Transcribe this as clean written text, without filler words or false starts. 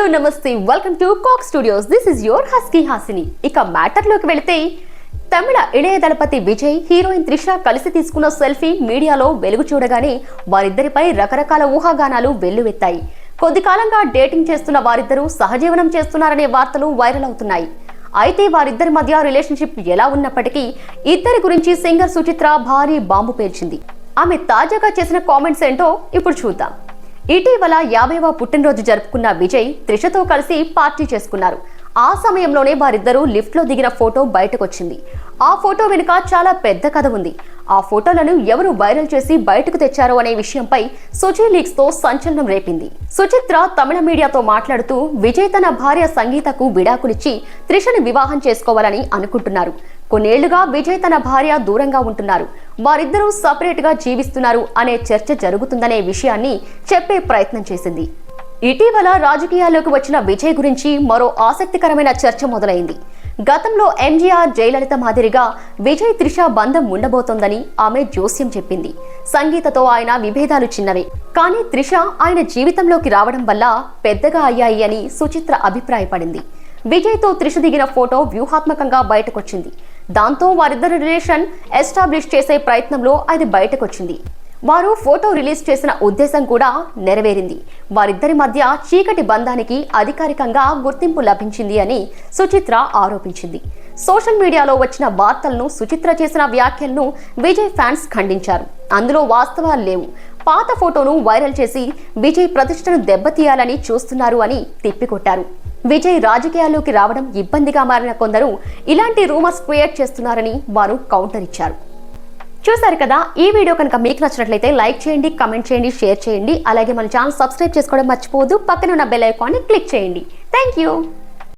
Hello నమస్తే, welcome to కాక్ studios. This is your husky Hasini. ఇక మ్యాటర్ లోకి వెళితే, తమిళ ఇళయ దళపతి విజయ్, హీరోయిన్ త్రిష కలిసి తీసుకున్న సెల్ఫీ మీడియాలో వెలుగు చూడగానే వారిద్దరిపై రకరకాల ఊహాగానాలు వెల్లువెత్తాయి. కొద్ది కాలంగా డేటింగ్ చేస్తున్న వారిద్దరూ సహజీవనం చేస్తున్నారనే వార్తలు వైరల్ అవుతున్నాయి. అయితే వారిద్దరి మధ్య రిలేషన్షిప్ ఎలా ఉన్నప్పటికీ ఇద్దరి గురించి సింగర్ సుచిత్ర భారీ బాంబు పేల్చింది. ఆమె తాజాగా చేసిన కామెంట్స్ ఏంటో ఇప్పుడు చూద్దాం. ఇటీవల 50వ పుట్టినరోజు జరుపుకున్న విజయ్ త్రిషతో కలిసి పార్టీ చేసుకున్నారు. ఆ సమయంలోనే వారిద్దరూ లిఫ్ట్ లో దిగిన ఫోటో బయటకొచ్చింది. ఆ ఫోటో వెనుక చాలా పెద్ద కథ ఉంది. ఆ ఫోటోలను ఎవరు వైరల్ చేసి బయటకు తెచ్చారో అనే విషయంపై సుచి లీక్స్ తో సంచలనం రేపింది. సుచిత్ర తమిళ మీడియాతో మాట్లాడుతూ, విజయ్ తన భార్య సంగీతకు విడాకులిచ్చి త్రిషని వివాహం చేసుకోవాలని అనుకుంటున్నారు. కొన్నేళ్లుగా విజయ్ తన భార్య దూరంగా ఉంటున్నారు. వారిద్దరూ సపరేట్ గా జీవిస్తున్నారు అనే చర్చ జరుగుతుందనే విషయాన్ని చెప్పే ప్రయత్నం చేసింది. ఇటీవల రాజకీయాల్లోకి వచ్చిన విజయ్ గురించి మరో ఆసక్తికరమైన చర్చ మొదలైంది. గతంలో ఎంజీఆర్, జయలలిత మాదిరిగా విజయ్ త్రిష బంధం ఉండబోతోందని ఆమె జోస్యం చెప్పింది. సంగీతతో ఆయన విభేదాలు చిన్నవే, కానీ త్రిష ఆయన జీవితంలోకి రావడం వల్ల పెద్దగా అయ్యాయి అని సుచిత్ర అభిప్రాయపడింది. విజయ్ తో త్రిష దిగిన ఫోటో వ్యూహాత్మకంగా బయటకొచ్చింది. దాంతో వారిద్దరి రిలేషన్ ఎస్టాబ్లిష్ చేసే ప్రయత్నంలో అది బయటకొచ్చింది. వారు ఫోటో రిలీజ్ చేసిన ఉద్దేశం కూడా నెరవేరింది. వారిద్దరి మధ్య చీకటి బంధానికి అధికారికంగా గుర్తింపు లభించింది అని సుచిత్ర ఆరోపించింది. సోషల్ మీడియాలో వచ్చిన వార్తలను, సుచిత్ర చేసిన వ్యాఖ్యలను విజయ్ ఫ్యాన్స్ ఖండించారు. అందులో వాస్తవాలు లేవు, పాత ఫోటోను వైరల్ చేసి విజయ్ ప్రతిష్టను దెబ్బతీయాలని చూస్తున్నారు అని తిప్పికొట్టారు. విజయ్ రాజకీయాల్లోకి రావడం ఇబ్బందిగా మారిన కొందరు ఇలాంటి రూమర్స్ క్రియేట్ చేస్తున్నారని వారు కౌంటర్ ఇచ్చారు. చూసారు కదా, ఈ వీడియో కనుక మీకు నచ్చినట్లయితే లైక్ చేయండి, కమెంట్ చేయండి, షేర్ చేయండి. అలాగే మన ఛానల్ సబ్స్క్రైబ్ చేసుకోవడం మర్చిపోవద్దు. పక్కన ఉన్న బెల్ ఐకాన్ని క్లిక్ చేయండి. Thank you.